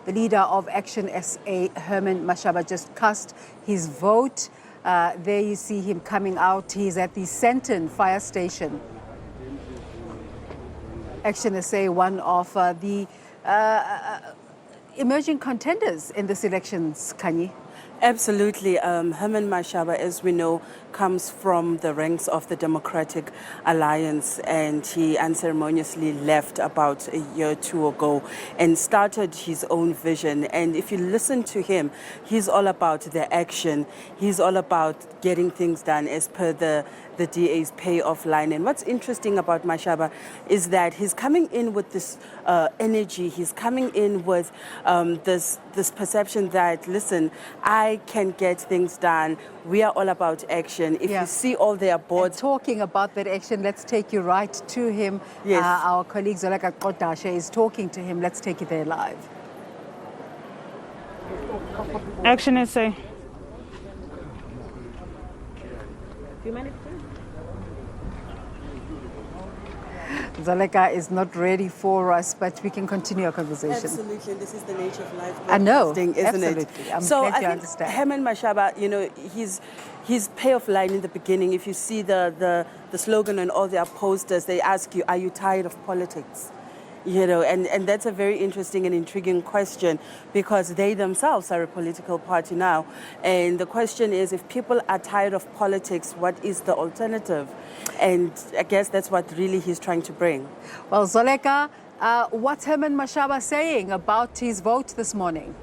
The leader of ActionSA, Herman Mashaba, just cast his vote. There you see him coming out. He's at the Sandton fire station. ActionSA, one of the emerging contenders in this elections, Kanye. Absolutely. Herman Mashaba, as we know, comes from the ranks of the Democratic Alliance, and he unceremoniously left about a year or two ago and started his own vision. And if you listen to him, he's all about the action. He's all about getting things done as per the DA's payoff line. And what's interesting about Mashaba is that he's coming in with this energy. He's coming in with this perception that, listen, I can get things done. We are all about action. If you see all their boards... And talking about that action, let's take you right to him. Yes. Our colleague Zoleka Qodashe is talking to him. Let's take you there live. ActionSA. Zoleka is not ready for us, but we can continue our conversation. Absolutely, this is the nature of life. I know, isn't absolutely. It? I'm so glad I you think understand. Herman Mashaba, you know, his payoff line in the beginning, if you see the slogan on all their posters, they ask you, are you tired of politics? You know, and that's a very interesting and intriguing question, because they themselves are a political party now. And the question is, if people are tired of politics, what is the alternative? And I guess that's what really he's trying to bring. Well, Zoleka, what's Herman Mashaba saying about his vote this morning?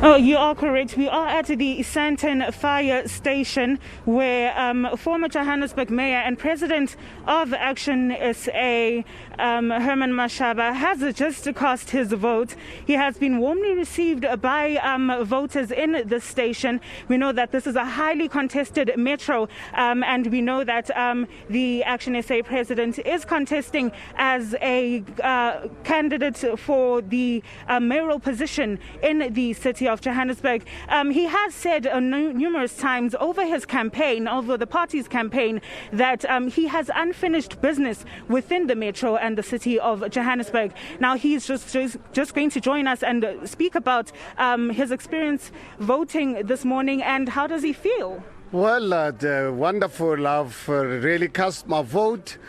Oh, you are correct. We are at the Sandton fire station where former Johannesburg Mayor and President of ActionSA, Herman Mashaba, has just cast his vote. He has been warmly received by voters in the station. We know that this is a highly contested metro, and we know that the ActionSA president is contesting as a candidate for the mayoral position in the city of Johannesburg. He has said numerous times over his campaign, over the party's campaign, that he has unfinished business within the metro and the city of Johannesburg. Now he's just going to join us and speak about his experience voting this morning and how does he feel? Well, wonderful. I've really cast my vote.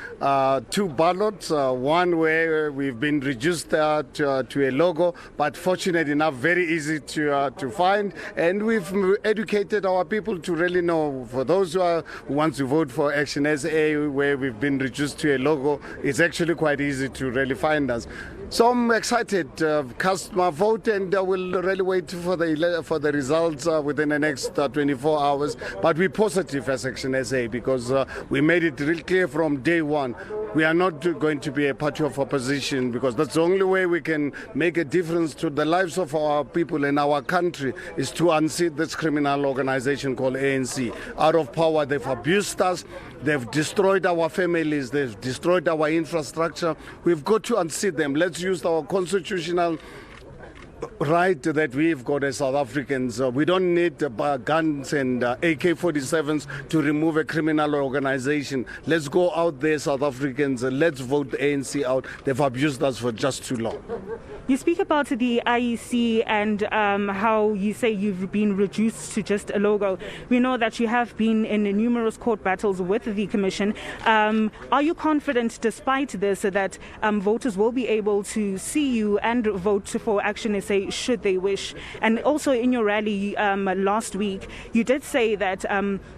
Two ballots, one where we've been reduced to a logo, but fortunate enough, very easy to find. And we've educated our people to really know, for those who want to vote for ActionSA, where we've been reduced to a logo, it's actually quite easy to really find us. So I'm excited to cast my vote, and I will really wait for the results within the next 24 hours. But we're positive as ActionSA, because we made it real clear from day one. We are not going to be a party of opposition, because that's the only way we can make a difference to the lives of our people in our country, is to unseat this criminal organization called ANC. Out of power, they've abused us, they've destroyed our families, they've destroyed our infrastructure. We've got to unseat them. Let's use our constitutional right that we've got as South Africans. We don't need guns and AK-47s to remove a criminal organization. Let's go out there, South Africans, and let's vote the ANC out. They've abused us for just too long. You speak about the IEC and how you say you've been reduced to just a logo. We know that you have been in numerous court battles with the Commission. Are you confident, despite this, that voters will be able to see you and vote for ActionSA should they wish? And also in your rally last week, you did say that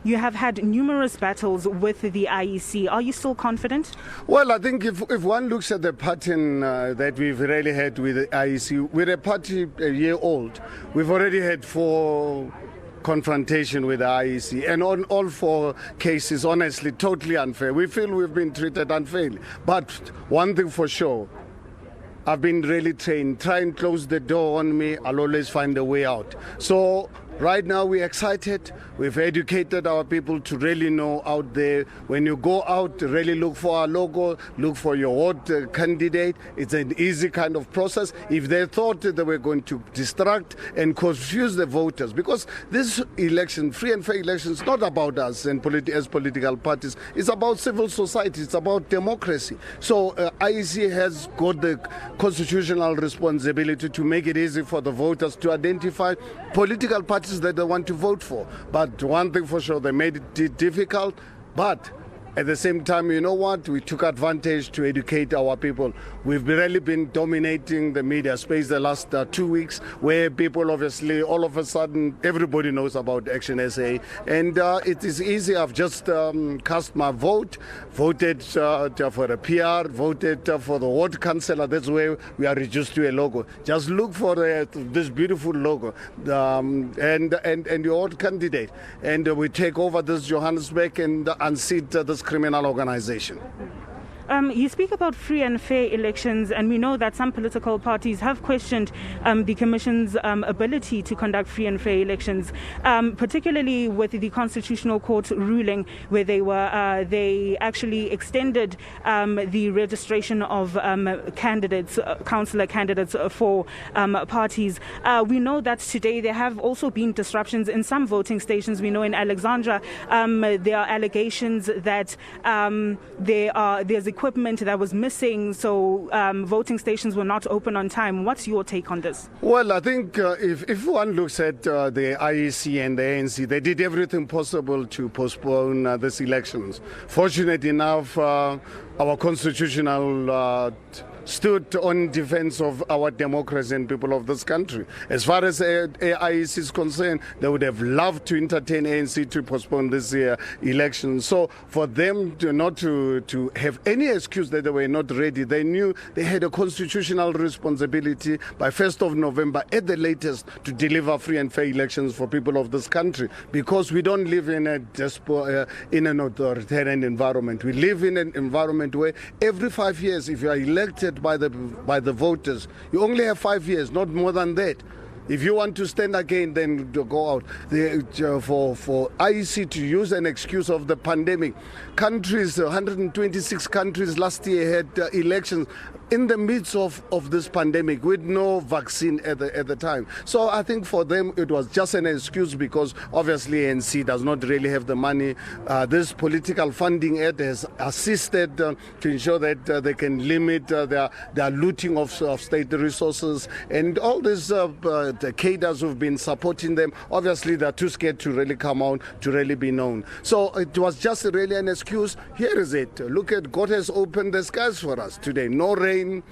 you have had numerous battles with the IEC. Are you still confident? Well, I think if one looks at the pattern that we've really had with the IEC, we're a party a year old. We've already had 4 confrontation with the IEC, and on all 4 cases, honestly, totally unfair. We feel we've been treated unfairly. But one thing for sure, I've been really trained. Try and close the door on me, I'll always find a way out. So Right now we're excited. We've educated our people to really know out there. When you go out, really look for our logo, look for your ward candidate. It's an easy kind of process. If they thought that they were going to distract and confuse the voters, because this election, free and fair election, is not about us and as political parties. It's about civil society. It's about democracy. So IEC has got the constitutional responsibility to make it easy for the voters to identify political parties that they want to vote for. But one thing for sure, they made it difficult, but at the same time, you know what? We took advantage to educate our people. We've really been dominating the media space the last 2 weeks, where people obviously, all of a sudden, everybody knows about ActionSA. And it is easy. I've just cast my vote, voted for a PR, voted for the ward councillor. That's where we are reduced to a logo. Just look for this beautiful logo and your ward candidate. And we take over this Johannesburg and unseat this criminal organization. You speak about free and fair elections, and we know that some political parties have questioned the Commission's ability to conduct free and fair elections, particularly with the Constitutional Court ruling where they actually extended the registration of candidates, councillor candidates for parties. We know that today there have also been disruptions in some voting stations. We know in Alexandra there are allegations that there's equipment that was missing, so voting stations were not open on time. What's your take on this? Well, I think if one looks at the IEC and the ANC, they did everything possible to postpone these elections. Fortunately enough, our constitutional stood on defense of our democracy and people of this country. As far as IEC is concerned, they would have loved to entertain ANC to postpone this election. So for them not to have any excuse that they were not ready, they knew they had a constitutional responsibility by 1st of November at the latest to deliver free and fair elections for people of this country, because we don't live in an authoritarian environment. We live in an environment where every 5 years, if you are elected by the voters, you only have 5 years, not more than that. If you want to stand again, then go out. For IEC to use an excuse of the pandemic, 126 countries last year had elections in the midst of this pandemic with no vaccine at the time. So I think for them it was just an excuse, because obviously ANC does not really have the money. This political funding aid has assisted to ensure that they can limit their looting of state resources, and all these the cadres who've been supporting them, obviously they're too scared to really come out, to really be known. So it was just really an excuse. Here is it. Look at, God has opened the skies for us today. No rain.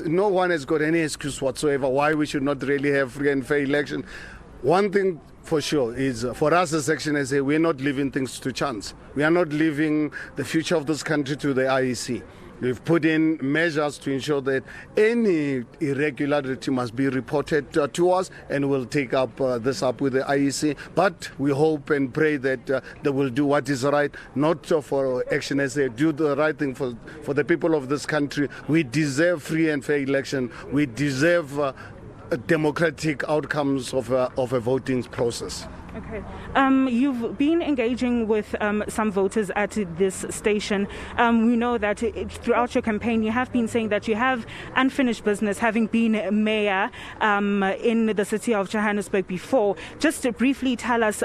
No one has got any excuse whatsoever why we should not really have free and fair election. One thing for sure is, for us as ActionSA, we're not leaving things to chance. We are not leaving the future of this country to the IEC. We've put in measures to ensure that any irregularity must be reported to us, and we'll take this up with the IEC. But we hope and pray that they will do what is right, not for ActionSA, do the right thing for the people of this country. We deserve free and fair election. We deserve democratic outcomes of a voting process. Okay. You've been engaging with some voters at this station. We know that throughout your campaign you have been saying that you have unfinished business, having been mayor in the city of Johannesburg before. Just to briefly tell us,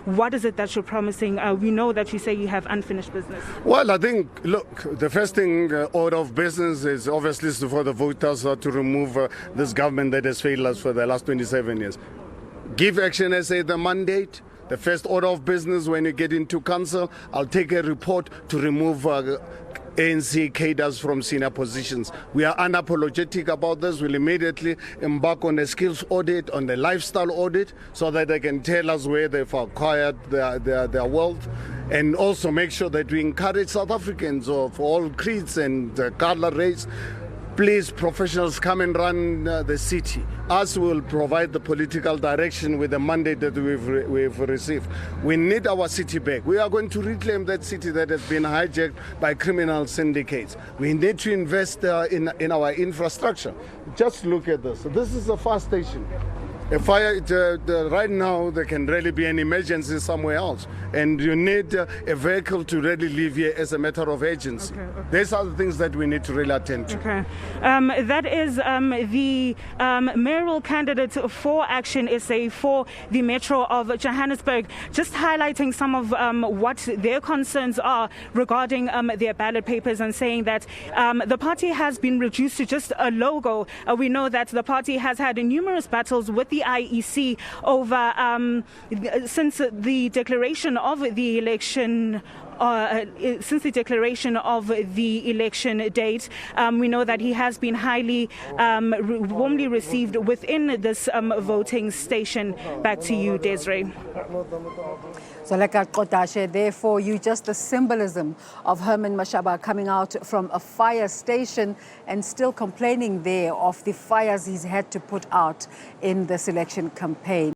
what is it that you're promising? We know that you say you have unfinished business. Well, I think, look, the first thing, order of business is obviously for the voters to remove this government that has failed us for the last 27 years. Give ActionSA the mandate. The first order of business when you get into council, I'll take a report to remove ANC cadres from senior positions. We are unapologetic about this. We'll immediately embark on a skills audit, on the lifestyle audit, so that they can tell us where they've acquired their wealth, and also make sure that we encourage South Africans of all creeds and color, race. Please, professionals, come and run the city. Us will provide the political direction with the mandate that we've received. We need our city back. We are going to reclaim that city that has been hijacked by criminal syndicates. We need to invest in our infrastructure. Just look at this. This is a fire station. A fire, right now, there can really be an emergency somewhere else. And you need a vehicle to really leave here as a matter of urgency. These are the things that we need to really attend to. Okay. That is the mayoral candidate for ActionSA for the Metro of Johannesburg, just highlighting some of what their concerns are regarding their ballot papers and saying that the party has been reduced to just a logo. We know that the party has had numerous battles with the IEC over since the declaration of the election. Since the declaration of the election date, we know that he has been highly warmly received within this voting station. Back to you, Desiree. Zoleka Qodashe, therefore, you just the symbolism of Herman Mashaba coming out from a fire station and still complaining there of the fires he's had to put out in this election campaign.